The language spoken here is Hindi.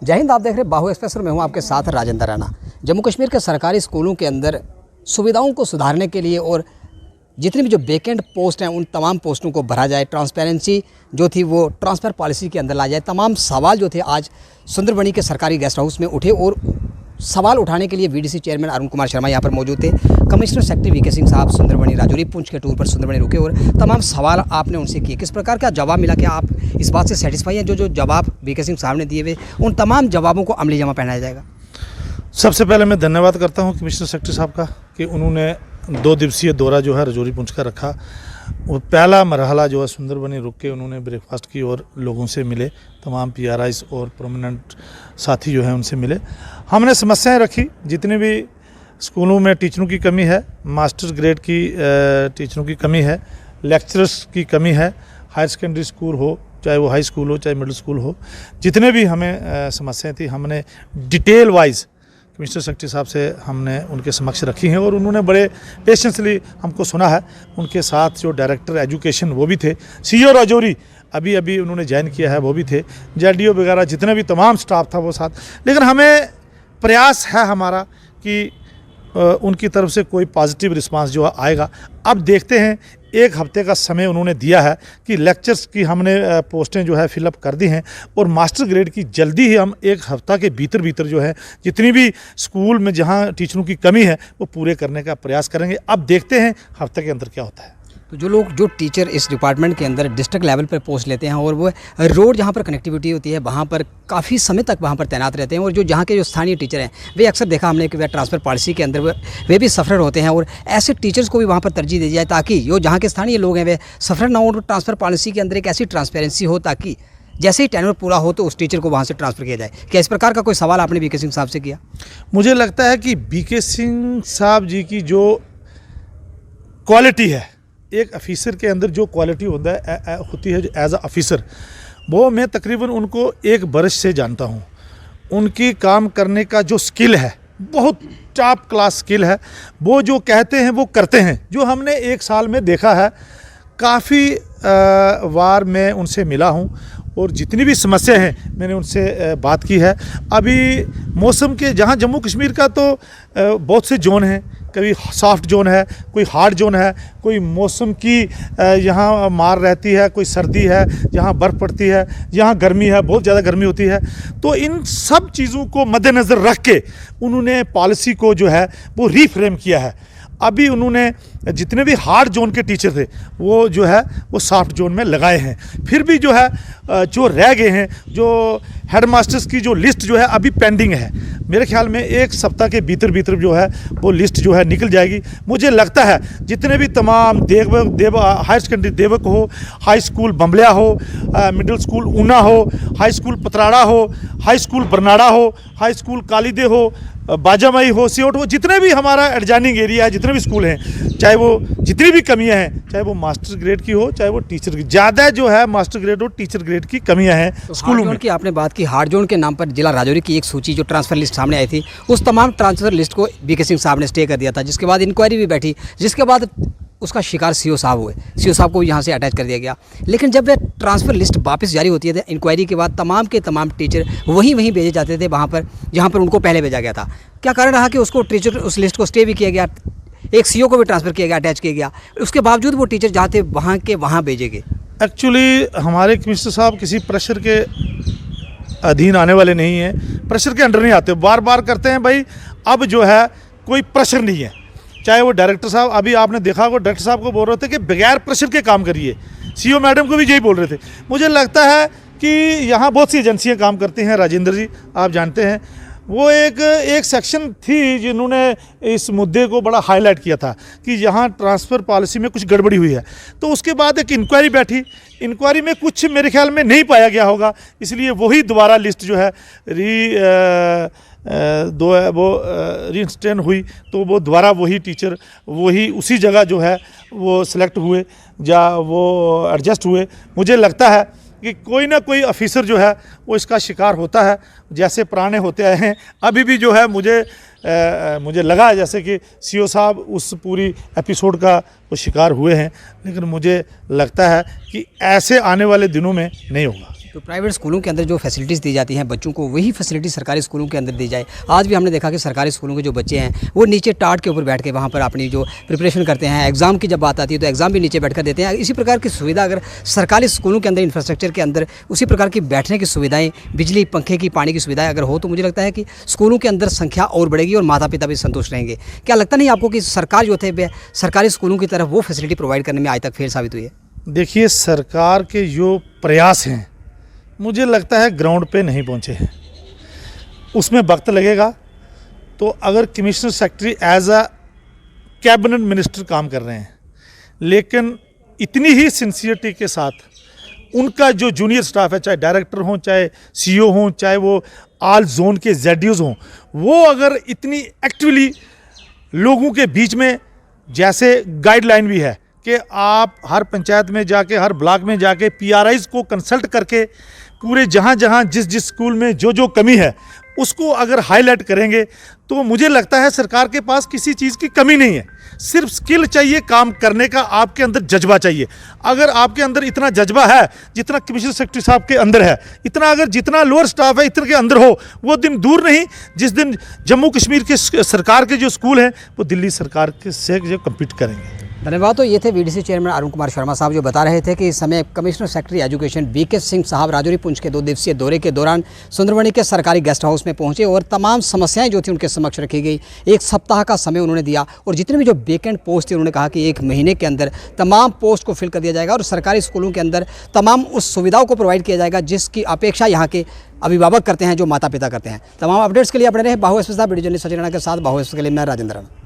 जय हिंद। आप देख रहे हैं बाहु एक्सप्रेस और मैं हूं आपके साथ राजेंद्र राणा। जम्मू कश्मीर के सरकारी स्कूलों के अंदर सुविधाओं को सुधारने के लिए और जितनी भी जो वैकेंट पोस्ट हैं उन तमाम पोस्टों को भरा जाए, ट्रांसपेरेंसी जो थी वो ट्रांसफ़र पॉलिसी के अंदर ला जाए। तमाम सवाल जो थे आज सुंदरबनी के सरकारी गेस्ट हाउस में उठे और सवाल उठाने के लिए वीडीसी चेयरमैन अरुण कुमार शर्मा यहाँ पर मौजूद थे। कमिश्नर सेक्रेटरी वीके सिंह साहब सुंदरबनी राजौरी पुंछ के टूर पर सुंदरबनी रुके और तमाम सवाल आपने उनसे किए। किस प्रकार का जवाब मिला, क्या आप इस बात से सेटिस्फाई हैं जो जवाब वीके सिंह साहब ने दिए हुए उन तमाम जवाबों को अमली जमा पहनाया जाएगा? सबसे पहले मैं धन्यवाद करता हूं कमिश्नर सेक्रेटरी साहब का कि उन्होंने 2 दिवसीय दौरा जो है राजौरी पुंछ का रखा। वो पहला मरहला जो है सुंदरबनी रुक के उन्होंने ब्रेकफास्ट की और लोगों से मिले, तमाम PRIs और प्रोमिनेंट साथी जो है उनसे मिले। हमने समस्याएं रखी, जितने भी स्कूलों में टीचरों की कमी है, मास्टर ग्रेड की टीचरों की कमी है, लेक्चरर्स की कमी है, हायर सेकेंडरी स्कूल हो चाहे वो हाई स्कूल हो चाहे मिडिल स्कूल हो, जितने भी हमें समस्याएं थी हमने डिटेल वाइज कमिश्नर सेक्रेटरी साहब से हमने उनके समक्ष रखी हैं और उन्होंने बड़े पेशेंसली हमको सुना है। उनके साथ जो डायरेक्टर एजुकेशन वो भी थे, CEO राजौरी अभी उन्होंने ज्वाइन किया है वो भी थे, JDO वगैरह जितना भी तमाम स्टाफ था वो साथ। लेकिन हमें प्रयास है हमारा कि उनकी तरफ से कोई पॉजिटिव रिस्पांस जो आएगा। अब देखते हैं, 1 हफ्ते का समय उन्होंने दिया है कि लेक्चर्स की हमने पोस्टें जो है फिलअप कर दी हैं और मास्टर ग्रेड की जल्दी ही हम 1 हफ्ता के भीतर जो है जितनी भी स्कूल में जहां टीचरों की कमी है वो पूरे करने का प्रयास करेंगे। अब देखते हैं हफ्ते के अंदर क्या होता है। तो जो टीचर इस डिपार्टमेंट के अंदर डिस्ट्रिक्ट लेवल पर पोस्ट लेते हैं और वो रोड जहाँ पर कनेक्टिविटी होती है वहाँ पर काफ़ी समय तक वहाँ पर तैनात रहते हैं और जो जहाँ के जो स्थानीय टीचर हैं वे अक्सर देखा हमने कि वे ट्रांसफ़र पॉलिसी के अंदर वे भी सफ़र होते हैं और ऐसे टीचर्स को भी वहाँ पर तरजीह दी जाए ताकि जो जहाँ के स्थानीय लोग हैं वे सफ़र ना हो। ट्रांसफ़र पॉलिसी के अंदर एक ऐसी ट्रांसपेरेंसी हो ताकि जैसे ही टेन्योर पूरा हो तो उस टीचर को वहाँ से ट्रांसफ़र किया जाए। क्या इस प्रकार का कोई सवाल आपने वीके सिंह साहब से किया? मुझे लगता है कि वीके सिंह साहब जी की जो क्वालिटी है, एक ऑफिसर के अंदर जो क्वालिटी होती है एज अ ऑफिसर, वो मैं तकरीबन उनको 1 बरस से जानता हूँ। उनकी काम करने का जो स्किल है बहुत टॉप क्लास स्किल है। वो जो कहते हैं वो करते हैं। जो हमने 1 साल में देखा है, काफ़ी बार मैं उनसे मिला हूँ और जितनी भी समस्या हैं मैंने उनसे बात की है। अभी मौसम के जहाँ जम्मू कश्मीर का तो बहुत से जोन हैं, कभी सॉफ्ट जोन है, कोई हार्ड जोन है, कोई मौसम की यहाँ मार रहती है, कोई सर्दी है, यहाँ बर्फ़ पड़ती है, यहाँ गर्मी है, बहुत ज़्यादा गर्मी होती है। तो इन सब चीज़ों को मद्देनज़र रख के उन्होंने पॉलिसी को जो है वो रीफ्रेम किया है। अभी उन्होंने जितने भी हार्ड जोन के टीचर थे वो जो है वो सॉफ्ट जोन में लगाए हैं। फिर भी जो है जो रह गए हैं, जो हेड मास्टर्स की जो लिस्ट जो है अभी पेंडिंग है, मेरे ख्याल में 1 सप्ताह के भीतर जो है वो लिस्ट जो है निकल जाएगी। मुझे लगता है जितने भी तमाम हायर सेकेंडरी देवक हो, हाई स्कूल बम्बलिया हो, मिडिल स्कूल ऊना हो, हाई स्कूल पतराड़ा हो, हाई स्कूल बरनाड़ा हो, हाई स्कूल कालीदे हो, बाजामाई हो, सियोट हो, जितने भी हमारा एडजाइनिंग एरिया है, जितने भी स्कूल हैं, चाहे वो जितनी भी कमियां हैं, चाहे वो मास्टर ग्रेड की हो चाहे वो टीचर की, ज़्यादा जो है मास्टर ग्रेड और टीचर ग्रेड की कमियां हैं तो स्कूलों में। की आपने बात की, हार्ड जोन के नाम पर जिला राजौरी की एक सूची जो ट्रांसफ़र लिस्ट सामने आई थी, उस तमाम ट्रांसफ़र लिस्ट को वीके सिंह साहब ने स्टे कर दिया था, जिसके बाद इंक्वायरी भी बैठी, जिसके बाद उसका शिकार CO साहब हुए। CO साहब को यहाँ से अटैच कर दिया गया। लेकिन जब वह ट्रांसफ़र लिस्ट वापस जारी होती है इंक्वायरी के बाद तमाम के तमाम टीचर वहीं भेजे जाते थे वहाँ पर जहाँ पर उनको पहले भेजा गया था। क्या कारण रहा कि उसको टीचर उस लिस्ट को स्टे भी किया गया, एक CO को भी ट्रांसफ़र किया गया, अटैच किया गया, उसके बावजूद वो टीचर जहाँ थे वहाँ के वहाँ भेजे गए? एक्चुअली हमारे कमिश्नर साहब किसी प्रेशर के अधीन आने वाले नहीं हैं, प्रेशर के अंडर नहीं आते। बार करते हैं भाई अब जो है कोई प्रेशर नहीं है। चाहे वो डायरेक्टर साहब, अभी आपने देखा वो डायरेक्टर साहब को बोल रहे थे कि बगैर प्रेशर के काम करिए, CO मैडम को भी यही बोल रहे थे। मुझे लगता है कि यहाँ बहुत सी एजेंसियाँ काम करती हैं, राजेंद्र जी आप जानते हैं। वो एक सेक्शन थी जिन्होंने इस मुद्दे को बड़ा हाईलाइट किया था कि यहाँ ट्रांसफ़र पॉलिसी में कुछ गड़बड़ी हुई है। तो उसके बाद एक इंक्वायरी बैठी, इंक्वायरी में कुछ मेरे ख्याल में नहीं पाया गया होगा, इसलिए वही दोबारा लिस्ट जो है रीइंस्टेंट हुई। तो वो दोबारा वही टीचर वही उसी जगह जो है वो सिलेक्ट हुए या वो एडजस्ट हुए। मुझे लगता है कि कोई ना कोई ऑफिसर जो है वो इसका शिकार होता है, जैसे पुराने होते आए हैं। अभी भी जो है मुझे लगा जैसे कि CO साहब उस पूरी एपिसोड का वो शिकार हुए हैं, लेकिन मुझे लगता है कि ऐसे आने वाले दिनों में नहीं होगा। तो प्राइवेट स्कूलों के अंदर जो फैसिलिटीज़ दी जाती हैं बच्चों को, वही फैसिलिटी सरकारी स्कूलों के अंदर दी जाए। आज भी हमने देखा कि सरकारी स्कूलों के जो बच्चे हैं वो नीचे टाट के ऊपर बैठ के वहाँ पर अपनी जो प्रिपरेशन करते हैं, एग्ज़ाम की जब बात आती है तो एग्ज़ाम भी नीचे बैठ कर देते हैं। इसी प्रकार की सुविधा अगर सरकारी स्कूलों के अंदर इंफ्रास्ट्रक्चर के अंदर उसी प्रकार की बैठने की सुविधाएँ, बिजली, पंखे की, पानी की सुविधाएँ अगर हो तो मुझे लगता है कि स्कूलों के अंदर संख्या और बढ़ेगी और माता पिता भी संतुष्ट रहेंगे। क्या लगता नहीं आपको कि सरकार जो थे सरकारी स्कूलों की तरफ वो फैसिलिटी प्रोवाइड करने में आज तक फेल साबित हुई है? देखिए, सरकार के जो प्रयास हैं मुझे लगता है ग्राउंड पे नहीं पहुंचे हैं, उसमें वक्त लगेगा। तो अगर commissioner secretary as a cabinet minister काम कर रहे हैं, लेकिन इतनी ही सिंसियरिटी के साथ उनका जो जूनियर स्टाफ है, चाहे डायरेक्टर हों, चाहे सीईओ हों, चाहे वो आल जोन के जेडीओज हों, वो अगर इतनी एक्टिवली लोगों के बीच में, जैसे गाइडलाइन भी है कि आप हर पंचायत में जाके, हर ब्लॉक में जाके पीआरआईज को कंसल्ट करके पूरे जहाँ जहाँ जिस स्कूल में जो कमी है उसको अगर हाईलाइट करेंगे तो मुझे लगता है सरकार के पास किसी चीज़ की कमी नहीं है। सिर्फ स्किल चाहिए, काम करने का आपके अंदर जज्बा चाहिए। अगर आपके अंदर इतना जज्बा है जितना कमिश्नर सेक्रेटरी साहब के अंदर है, इतना अगर जितना लोअर स्टाफ है इतने के अंदर हो, वो दिन दूर नहीं जिस दिन जम्मू कश्मीर के सरकार के जो स्कूल हैं वो दिल्ली सरकार के से जो कम्पीट करेंगे। धन्यवाद। तो ये थे वीडीसी चेयरमैन अरुण कुमार शर्मा साहब जो बता रहे थे कि इस समय commissioner secretary education BK Singh साहब राजौरी पुंछ के 2 दिवसीय दौरे के दौरान सुंदरबनी के सरकारी गेस्ट हाउस में पहुंचे और तमाम समस्याएं जो थी उनके समक्ष रखी गई। 1 सप्ताह का समय उन्होंने दिया और जितने भी जो वेकेंट पोस्ट थे उन्होंने कहा कि 1 महीने के अंदर तमाम पोस्ट को फिल कर दिया जाएगा और सरकारी स्कूलों के अंदर तमाम उस सुविधाओं को प्रोवाइड किया जाएगा जिसकी अपेक्षा यहाँ के अभिभावक करते हैं, जो माता पिता करते हैं। तमाम अपडेट्स के लिए अपने रहे बाहु express video journalist Sachin Rana के साथ। बाहु एक्सप्रेस के लिए मैं राजेंद्र राणा।